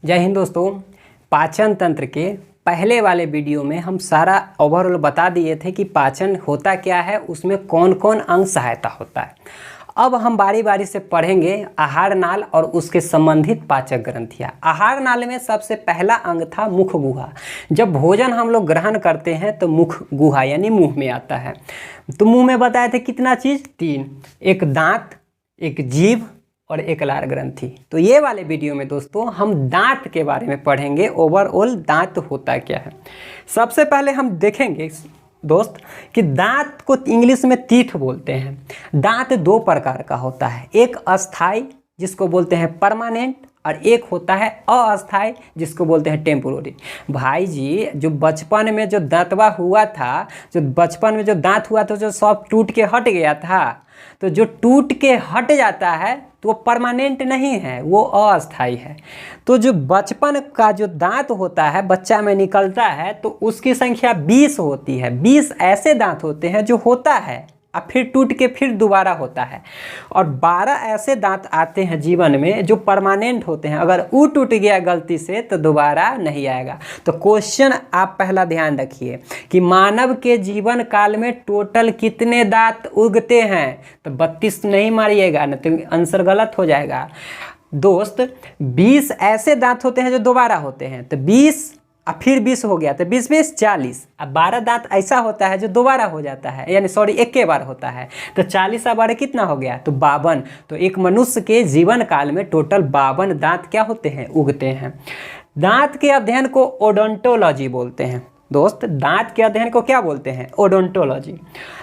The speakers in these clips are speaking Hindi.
जय हिंद दोस्तों। पाचन तंत्र के पहले वाले वीडियो में हम सारा ओवरऑल बता दिए थे कि पाचन होता क्या है, उसमें कौन कौन अंग सहायता होता है। अब हम बारी बारी से पढ़ेंगे आहार नाल और उसके संबंधित पाचक ग्रंथियाँ। आहार नाल में सबसे पहला अंग था मुख गुहा। जब भोजन हम लोग ग्रहण करते हैं तो मुख गुहा यानी मुंह में आता है। तो मुंह में बताए थे कितना चीज़, 3, एक दांत, एक जीभ और एक लार ग्रंथि। तो ये वाले वीडियो में दोस्तों हम दांत के बारे में पढ़ेंगे। ओवरऑल दांत होता क्या है। सबसे पहले हम देखेंगे दोस्त कि दांत को इंग्लिश में टीथ बोलते हैं। दांत 2 प्रकार का होता है, एक अस्थाई जिसको बोलते हैं परमानेंट और एक होता है अस्थाई जिसको बोलते हैं टेम्पोररी। भाई जी, जो बचपन में जो दांतवा हुआ था, जो बचपन में जो दांत हुआ था, जो सब टूट के हट गया था, तो जो टूट के हट जाता है तो वो परमानेंट नहीं है, वो अस्थाई है। तो जो बचपन का जो दांत होता है बच्चा में निकलता है तो उसकी संख्या 20 होती है। 20 ऐसे दांत होते हैं जो होता है और फिर टूट के फिर दोबारा होता है, और 12 ऐसे दांत आते हैं जीवन में जो परमानेंट होते हैं। अगर वो टूट गया गलती से तो दोबारा नहीं आएगा। तो क्वेश्चन आप पहला ध्यान रखिए कि मानव के जीवन काल में टोटल कितने दांत उगते हैं। तो 32 नहीं मारिएगा, न तो आंसर गलत हो जाएगा दोस्त। 20 ऐसे दांत होते हैं जो दोबारा होते हैं, तो 20 और फिर 20 हो गया तो 20 40। अब 12 दांत ऐसा होता है जो दोबारा हो जाता है, यानी सॉरी एक के बार होता है, तो 40 और 12 कितना हो गया, तो 52। तो एक मनुष्य के जीवन काल में टोटल 52 दांत क्या होते हैं, उगते हैं। दांत के अध्ययन को ओडोंटोलॉजी बोलते हैं दोस्त। दांत के अध्ययन को क्या बोलते हैं, ओडोंटोलॉजी।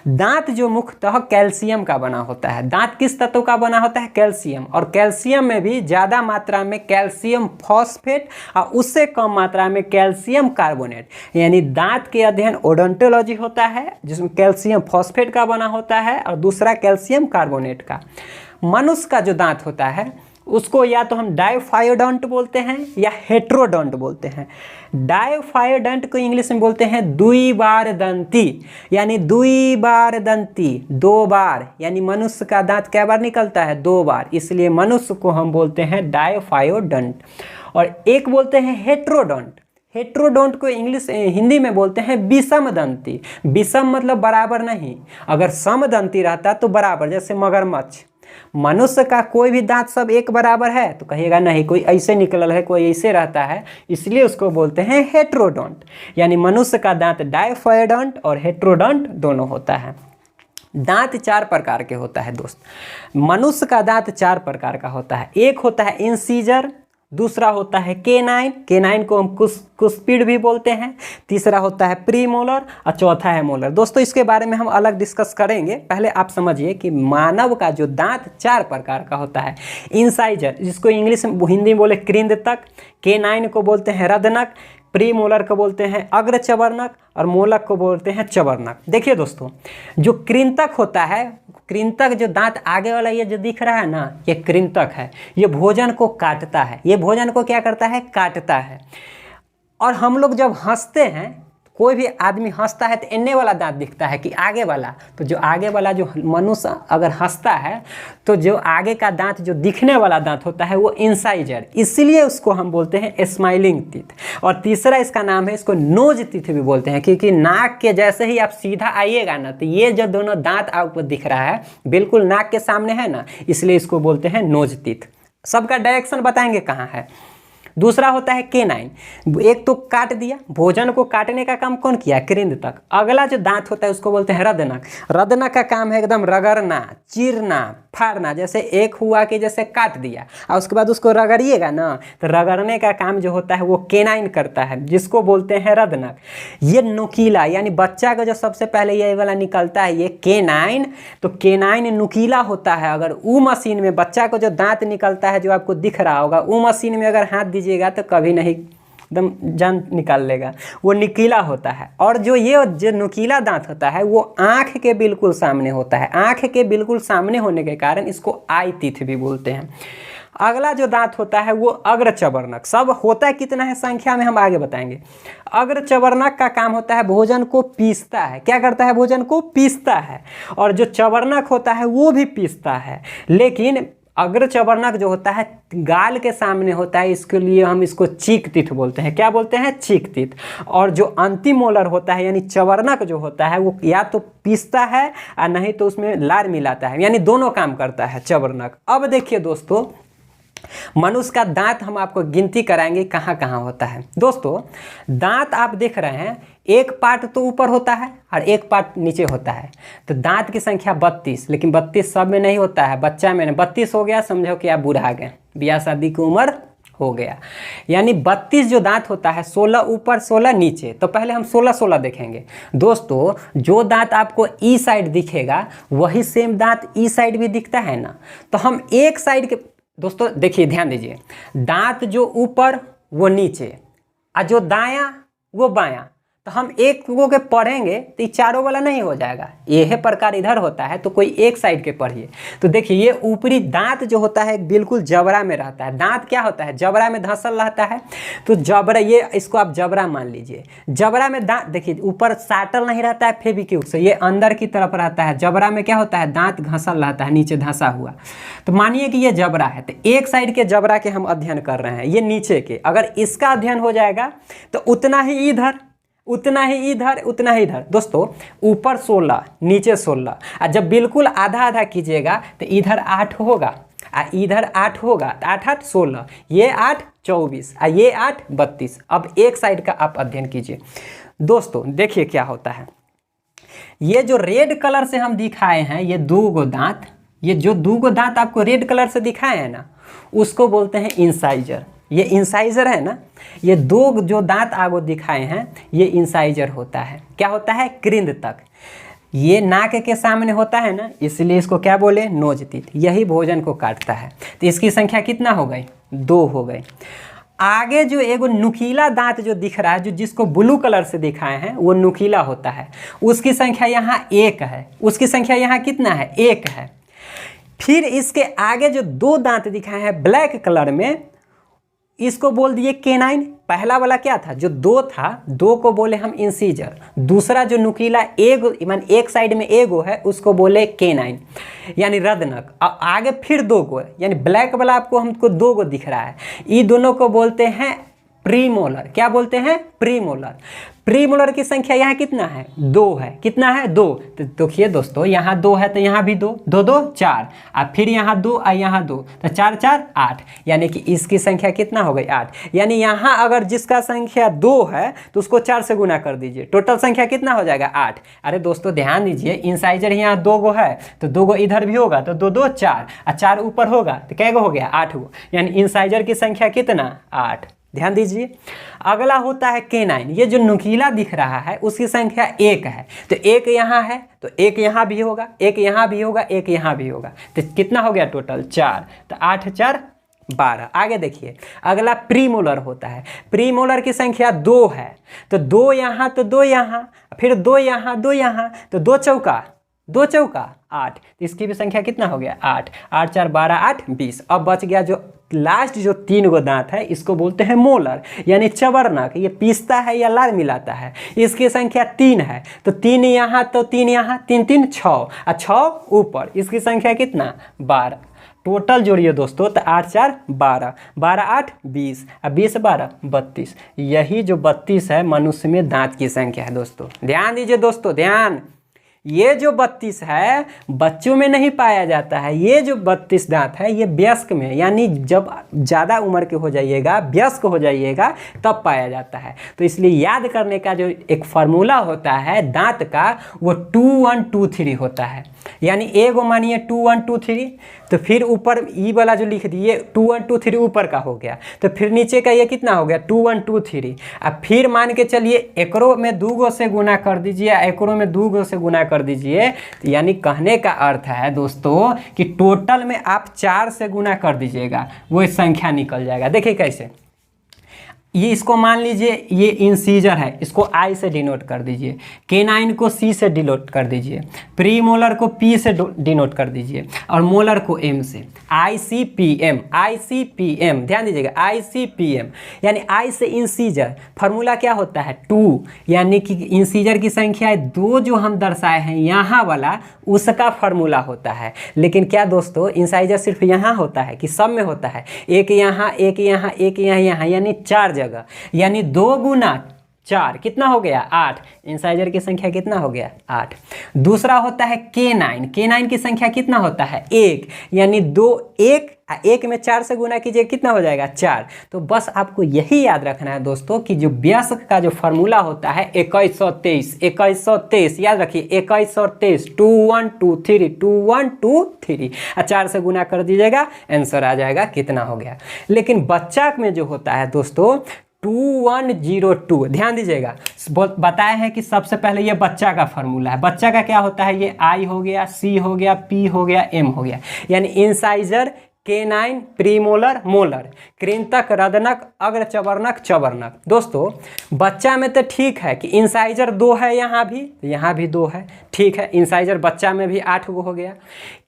दांत जो मुख्यतः कैल्शियम का बना होता है। दांत किस तत्व का बना होता है, कैल्शियम। और कैल्शियम में भी ज़्यादा मात्रा में कैल्शियम फॉस्फेट और उससे कम मात्रा में कैल्शियम कार्बोनेट, यानी दांत के अध्ययन ओडोंटोलॉजी होता है जिसमें कैल्शियम फॉस्फेट का बना होता है और दूसरा कैल्शियम कार्बोनेट का। मनुष्य का जो दांत होता है उसको या तो हम डायोफायोडोंट बोलते हैं या हेट्रोडोंट बोलते हैं। डायोफायोडोंट को इंग्लिश में बोलते हैं द्विबार दंती, यानी द्विबार दंती, 2 बार, यानी मनुष्य का दांत क्या बार निकलता है, 2 बार, इसलिए मनुष्य को हम बोलते हैं डायोफायोडोंट। और एक बोलते हैं हेट्रोडोंट। हेट्रोडोंट को हिंदी में बोलते हैं विषम दंती। विषम मतलब बराबर नहीं, अगर समदंती रहता तो बराबर, जैसे मगरमच्छ। मनुष्य का कोई भी दांत सब एक बराबर है तो कहिएगा नहीं, कोई ऐसे निकलल है, कोई ऐसे रहता है, इसलिए उसको बोलते हैं हेट्रोडोंट। यानी मनुष्य का दांत डायोफायोडोंट और हेट्रोडोंट दोनों होता है। दांत 4 प्रकार के होता है दोस्त। मनुष्य का दांत 4 प्रकार का होता है। एक होता है इंसीजर, दूसरा होता है केनाइन, केनाइन को हम कुस्पिड भी बोलते हैं, तीसरा होता है प्रीमोलर और चौथा है मोलर। दोस्तों इसके बारे में हम अलग डिस्कस करेंगे। पहले आप समझिए कि मानव का जो दांत 4 प्रकार का होता है। इंसाइजर जिसको इंग्लिश में हिंदी में बोले कृंतक, केनाइन को बोलते हैं रदनक, प्रीमोलर को बोलते हैं अग्र चवर्णक और मोलक को बोलते हैं चवर्णक। देखिए दोस्तों, जो कृंतक होता है, कृंतक जो दांत आगे वाला ये जो दिख रहा है ना, ये कृंतक है। ये भोजन को काटता है। ये भोजन को क्या करता है, काटता है। और हम लोग जब हंसते हैं, कोई भी आदमी हंसता है तो एन्ने वाला दांत दिखता है कि आगे वाला। तो जो आगे वाला जो मनुष्य अगर हंसता है तो जो आगे का दांत जो दिखने वाला दांत होता है वो इंसाइजर, इसलिए उसको हम बोलते हैं स्माइलिंग टीथ। और तीसरा इसका नाम है, इसको नोज टीथ भी बोलते हैं, क्योंकि नाक के जैसे ही आप सीधा आइएगा ना तो ये जो दोनों दांत आपको दिख रहा है बिल्कुल नाक के सामने है ना, इसलिए इसको बोलते हैं नोज टीथ। सबका डायरेक्शन बताएंगे कहाँ है। दूसरा होता है केनाइन। एक तो काट दिया, भोजन को काटने का काम कौन किया, कृंतक। अगला जो दांत होता है उसको बोलते हैं रदनक। रदनक का काम है एकदम रगड़ना, चीरना, फाड़ना। जैसे एक हुआ कि जैसे काट दिया और उसके बाद उसको रगड़िएगा ना, तो रगड़ने का काम जो होता है वो केनाइन करता है, जिसको बोलते हैं रदनक। ये नुकीला, यानी बच्चा का जो सबसे पहले ये वाला निकलता है ये केनाइन, तो केनाइन नुकीला होता है। अगर वो मशीन में बच्चा को जो दांत निकलता है जो आपको दिख रहा होगा, वो मशीन में अगर हाथ दीजिएगा तो कभी नहीं, एकदम जान निकाल लेगा, वो नुकीला होता है। और ये जो नुकीला दांत होता है वो आँख के बिल्कुल सामने होता है। आँख के बिल्कुल सामने होने के कारण इसको आई टीथ भी बोलते हैं। अगला जो दांत होता है वो अग्र चवर्णक। सब होता है कितना है संख्या में हम आगे बताएंगे। अग्र चवर्णक का काम होता है भोजन को पीसता है। क्या करता है, भोजन को पीसता है। और जो चवर्णक होता है वो भी पीसता है, लेकिन अग्र चवर्णक जो होता है गाल के सामने होता है, इसके लिए हम इसको चीक तीथ बोलते हैं। क्या बोलते हैं? चीक तीथ। और जो अंतिम मोलर होता है यानी चवर्णक जो होता है वो या तो पीसता है और नहीं तो उसमें लार मिलाता है, यानी दोनों काम करता है चवर्णक। अब देखिए दोस्तों, मनुष्य का दांत हम आपको गिनती कराएंगे कहाँ कहाँ होता है। दोस्तों दांत आप देख रहे हैं, एक पार्ट तो ऊपर होता है और एक पार्ट नीचे होता है। तो दांत की संख्या 32, लेकिन 32 सब में नहीं होता है, बच्चा में 32 हो गया समझो कि आप बूढ़ा गए, ब्याह शादी की उम्र हो गया। यानी 32 जो दांत होता है, 16 ऊपर 16 नीचे। तो पहले हम 16 देखेंगे। दोस्तों जो दांत आपको ई साइड दिखेगा वही सेम दांत ई साइड भी दिखता है ना। तो हम एक साइड के, दोस्तों देखिए ध्यान दीजिए, दांत जो ऊपर वो नीचे और जो दायां वो बायां। तो हम एक को के पढ़ेंगे तो ये चारों वाला नहीं हो जाएगा, यह प्रकार इधर होता है तो कोई एक साइड के पढ़िए। तो देखिए ये ऊपरी दांत जो होता है बिल्कुल जबड़ा में रहता है। दांत क्या होता है? जबड़ा में धंसल रहता है। तो जबड़ा, ये इसको आप जबड़ा मान लीजिए। जबड़ा में दांत देखिए ऊपर साटल नहीं रहता है फेविक्विक से, ये अंदर की तरफ रहता है। जबड़ा में क्या होता है? दांत घंसल रहता है, नीचे धंसा हुआ। तो मानिए कि ये जबड़ा है, तो एक साइड के जबड़ा के हम अध्ययन कर रहे हैं, ये नीचे के। अगर इसका अध्ययन हो जाएगा तो उतना ही इधर, उतना ही इधर, उतना ही इधर। दोस्तों ऊपर 16 नीचे 16, और जब बिल्कुल आधा आधा कीजिएगा तो इधर 8 होगा और इधर 8 होगा। 8 8 16, ये 8 24 और ये 8 32। अब एक साइड का आप अध्ययन कीजिए। दोस्तों देखिए क्या होता है, ये जो रेड कलर से हम दिखाए हैं, ये दो गो दांत, ये जो दो गो दांत आपको रेड कलर से दिखाए हैं ना, उसको बोलते हैं इंसाइजर। ये इंसाइजर है ना, ये दो जो दांत आगो दिखाए हैं ये इंसाइजर होता है। क्या होता है? कृंद तक। ये नाक के सामने होता है ना, इसलिए इसको क्या बोले? नोज तीत। यही भोजन को काटता है। तो इसकी संख्या कितना हो गई? 2 हो गई। आगे जो एगो नुकीला दांत जो दिख रहा है, जो जिसको ब्लू कलर से दिखाए हैं, वो नुकीला होता है, उसकी संख्या यहाँ 1 है। उसकी संख्या यहाँ कितना है? 1 है। फिर इसके आगे जो 2 दांत दिखाए हैं ब्लैक कलर में, इसको बोल दिए केनाइन। पहला वाला क्या था? जो 2 था, 2 को बोले हम इंसीजर। दूसरा जो नुकीला एक साइड में एगो है, उसको बोले केनाइन यानी रदनक। और आगे फिर 2 गो, यानी ब्लैक वाला आपको हमको 2 गो दिख रहा है, ये दोनों को बोलते हैं प्रीमोलर। क्या बोलते हैं? प्रीमोलर। प्रीमोलर की संख्या यहाँ कितना है? 2 है। कितना है? 2। तो देखिए दोस्तों, यहाँ 2 है तो यहाँ भी 2, 2 2 4, और फिर यहाँ 2 और यहाँ 2, तो 4 4 8, यानी कि इसकी संख्या कितना हो गई? 8। यानी यहाँ अगर जिसका संख्या 2 है तो उसको 4 से गुना कर दीजिए, टोटल संख्या कितना हो जाएगा? 8। अरे दोस्तों ध्यान दीजिए, इंसाइजर यहाँ 2 गो है तो 2 गो इधर भी होगा, तो 2 2 4, और 4 ऊपर होगा तो कै गो हो गया? 8 गो। यानी इंसाइजर की संख्या कितना? 8। ध्यान दीजिए। अगला होता है केनाइन। ये जो नुकीला दिख रहा है उसकी संख्या 1 है। तो 1 यहाँ है तो 1 यहाँ भी होगा, 1 यहाँ भी होगा, 1 यहाँ भी होगा, तो कितना हो गया टोटल? 4। तो 8 4 12। आगे देखिए, अगला प्रीमोलर होता है। प्रीमोलर की संख्या 2 है, तो 2 यहाँ तो 2 यहाँ, फिर 2 यहाँ 2 यहाँ, तो 2 चौका 2 चौका 8। इसकी भी संख्या कितना हो गया? 8। 8 4 12 8 20। अब बच गया जो लास्ट जो 3 गो दांत है, इसको बोलते हैं मोलर यानी चवर्णक। ये पीसता है या लार मिलाता है। इसकी संख्या 3 है, तो 3 यहाँ तो 3 यहाँ, 3 3 6 और 6 ऊपर। इसकी संख्या कितना? 12। टोटल जोड़िए दोस्तों, तो 8 4 12, 12 8 20 और 20 12 32। यही जो 32 है मनुष्य में दांत की संख्या है। दोस्तों ध्यान दीजिए, दोस्तों ध्यान। ये जो 32 है बच्चों में नहीं पाया जाता है। ये जो 32 दांत है ये वयस्क में, यानी जब ज़्यादा उम्र के हो जाइएगा, वयस्क हो जाइएगा, तब पाया जाता है। तो इसलिए याद करने का जो एक फार्मूला होता है दांत का, वो 2 1 2 3 होता है। यानी एगो मानिए 2 1 2 3, तो फिर ऊपर ई वाला जो लिख दिए 2 1 2 3 ऊपर का हो गया, तो फिर नीचे का ये कितना हो गया? 2 1 2 3। अब फिर मान के चलिए एकरो में 2 गो से गुना कर दीजिए, एकरो में 2 गो से गुना कर दीजिए। तो यानी कहने का अर्थ है दोस्तों कि टोटल में आप 4 से गुना कर दीजिएगा, वो संख्या निकल जाएगा। देखिए कैसे, ये इसको मान लीजिए ये इंसीजर है, इसको आई से डिनोट कर दीजिए, केनाइन को सी से डिनोट कर दीजिए, प्री मोलर को पी से डिनोट कर दीजिए और मोलर को एम से। ICPM, ICPM ध्यान दीजिएगा, ICPM यानी आई से इंसीजर। फार्मूला क्या होता है 2, यानी कि इंसीजर की संख्या 2 जो हम दर्शाए हैं यहाँ वाला, उसका फार्मूला होता है। लेकिन क्या दोस्तों इंसाइजर सिर्फ यहाँ होता है कि सब में होता है? एक यहाँ, एक यहाँ, एक यहाँ, यानी 4 जगह, यानी 2 गुना 4 कितना हो गया 8। इंसाइजर की संख्या कितना हो गया 8। दूसरा होता है K9, K9 की संख्या कितना होता है 1, यानी 2 1 में 4 से गुना कीजिए कितना हो जाएगा 4। तो बस आपको यही याद रखना है दोस्तों कि जो व्यस्क का जो फार्मूला होता है 2123, 2123 याद रखिए 2123, 2 1 2 3, 2 1 2 3 और 4 से गुना कर दीजिएगा, आंसर आ जाएगा कितना हो गया। लेकिन बच्चा में जो होता है दोस्तों 2102, ध्यान दीजिएगा, बताया है कि सबसे पहले ये बच्चा का फार्मूला है। बच्चा का क्या होता है? ये आई हो गया, सी हो गया, पी हो गया, एम हो गया, यानी इंसाइजर, K9, प्रीमोलर, मोलर, कृंतक, रदनक, अग्रचवर्णक, चवर्णक। दोस्तों बच्चा में तो ठीक है कि इंसाइजर 2 है, यहाँ भी 2 है, ठीक है। इंसाइजर बच्चा में भी 8 गो हो गया।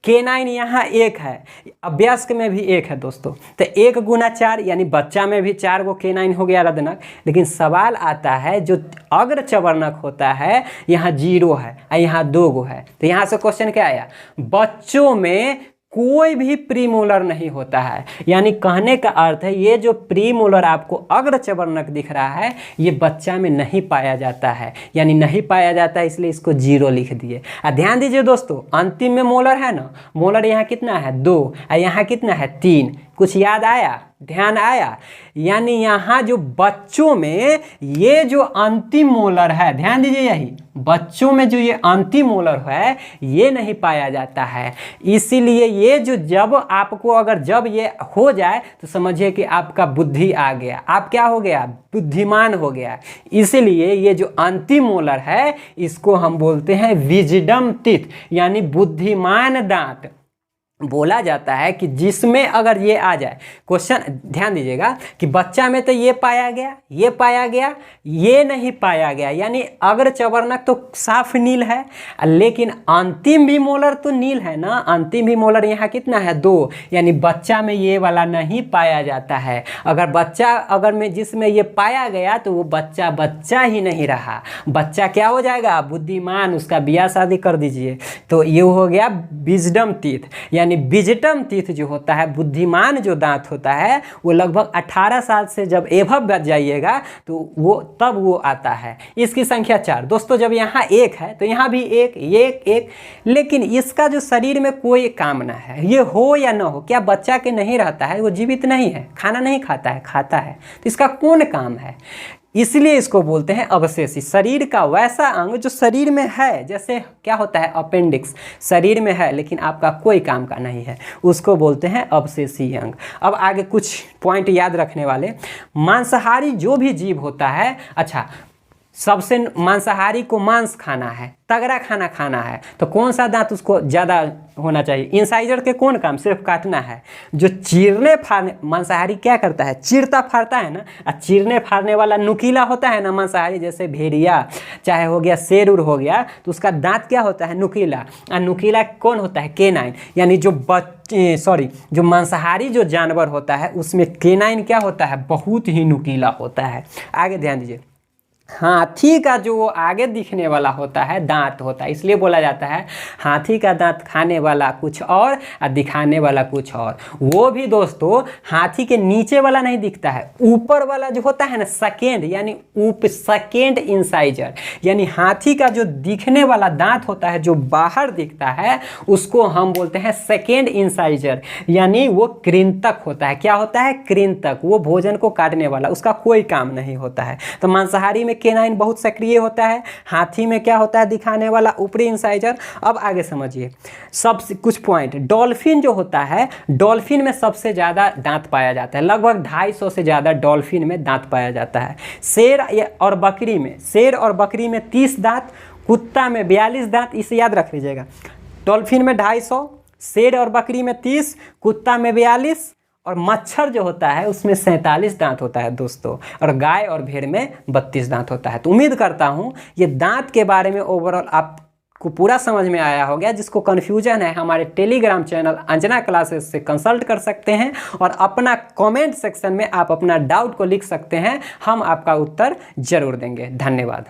K9 यहाँ 1 है, अभ्यस्क में भी 1 है दोस्तों, तो 1 गुना 4 यानी बच्चा में भी 4 गो K9 हो गया रदनक। लेकिन सवाल आता है जो अग्रचवर्णक होता है यहाँ 0 है और यहाँ 2 गो है, तो यहाँ से क्वेश्चन क्या आया? बच्चों में कोई भी प्रीमोलर नहीं होता है, यानी कहने का अर्थ है ये जो प्रीमोलर आपको अग्रचवर्णक दिख रहा है ये बच्चा में नहीं पाया जाता है, यानी नहीं पाया जाता है, इसलिए इसको 0 लिख दिए। ध्यान दीजिए दोस्तों, अंतिम में मोलर है ना, मोलर यहाँ कितना है 2 और यहाँ कितना है 3। कुछ याद आया, ध्यान आया? यानी यहाँ जो बच्चों में ये जो अंतिम मोलर है, ध्यान दीजिए, यही बच्चों में जो ये अंतिम मोलर है ये नहीं पाया जाता है। इसीलिए ये जो जब आपको अगर जब ये हो जाए तो समझिए कि आपका बुद्धि आ गया, आप क्या हो गया? बुद्धिमान हो गया। इसीलिए ये जो अंतिम मोलर है इसको हम बोलते हैं विजडम टीथ, यानी बुद्धिमान दांत बोला जाता है कि जिसमें अगर ये आ जाए। क्वेश्चन ध्यान दीजिएगा कि बच्चा में तो ये पाया गया, ये पाया गया, ये नहीं पाया गया, यानी अग्रचवर्णक तो साफ नील है, लेकिन अंतिम भी मोलर तो नील है ना। अंतिम भी मोलर यहाँ कितना है 2, यानी बच्चा में ये वाला नहीं पाया जाता है। अगर में जिसमें ये पाया गया तो वो बच्चा बच्चा ही नहीं रहा, बच्चा क्या हो जाएगा? बुद्धिमान, उसका ब्याह शादी कर दीजिए। तो ये हो गया विजडम टीथ, यानी विजडम टीथ जो होता है, बुद्धिमान जो दांत होता है, वो लगभग 18 साल से जब एभव बच जाइएगा तो वो तब वो आता है। इसकी संख्या 4। दोस्तों जब यहाँ 1 है तो यहाँ भी 1, ये 1, लेकिन इसका जो शरीर में कोई काम ना है, ये हो या ना हो, क्या बच्चा के नहीं रहता है? वो जीवित नहीं है, खाना नहीं खाता है, खाता है, तो इसका कौन काम है? इसलिए इसको बोलते हैं अवशेषी। शरीर का वैसा अंग जो शरीर में है, जैसे क्या होता है अपेंडिक्स, शरीर में है लेकिन आपका कोई काम का नहीं है, उसको बोलते हैं अवशेषी अंग। अब आगे कुछ पॉइंट याद रखने वाले। मांसाहारी जो भी जीव होता है, अच्छा सबसे मांसाहारी को मांस खाना है, तगड़ा खाना खाना है, तो कौन सा दांत उसको ज़्यादा होना चाहिए? इंसाइजर के कौन काम? सिर्फ काटना है। जो चीरने फाड़ने, मांसाहारी क्या करता है? चीरता फाड़ता है ना, और चीरने फाड़ने वाला नुकीला होता है ना मांसाहारी, जैसे भेड़िया चाहे हो गया, शेर उर हो गया, तो उसका दांत क्या होता है? नुकीला। और नुकीला कौन होता है? K9, यानी जो मांसाहारी जो जानवर होता है उसमें K9 क्या होता है? बहुत ही नुकीला होता है। आगे ध्यान दीजिए, हाथी का जो आगे दिखने वाला होता है दांत होता है, इसलिए बोला जाता है हाथी का दांत खाने वाला कुछ और दिखाने वाला कुछ और। वो भी दोस्तों हाथी के नीचे वाला नहीं दिखता है, ऊपर वाला जो होता है ना सेकेंड, यानी सेकेंड इंसाइजर, यानी हाथी का जो दिखने वाला दांत होता है जो बाहर दिखता है उसको हम बोलते हैं सेकेंड इंसाइजर, यानी वो कृंतक होता है। क्या होता है? कृंतक। वो भोजन को काटने वाला, उसका कोई काम नहीं होता है। तो मांसाहारी में K9 बहुत सक्रिय होता है, हाथी में क्या होता है? दिखाने वाला ऊपरी इंसाइजर। अब आगे समझिए सबसे कुछ पॉइंट। डॉल्फिन जो होता है, डॉल्फिन में सबसे ज़्यादा दांत पाया जाता है, लगभग 250 से ज़्यादा डॉल्फिन में दांत पाया जाता है। शेर और बकरी में 30 दांत, कुत्ता में 42 दांत, इसे याद रख लीजिएगा। डॉल्फिन में 250, शेर और बकरी में 30, कुत्ता में 42 और मच्छर जो होता है उसमें 47 दांत होता है दोस्तों, और गाय और भेड़ में 32 दांत होता है। तो उम्मीद करता हूँ ये दांत के बारे में ओवरऑल आपको पूरा समझ में आया हो गया। जिसको कन्फ्यूजन है हमारे टेलीग्राम चैनल अंजना क्लासेस से कंसल्ट कर सकते हैं, और अपना कमेंट सेक्शन में आप अपना डाउट को लिख सकते हैं, हम आपका उत्तर जरूर देंगे। धन्यवाद।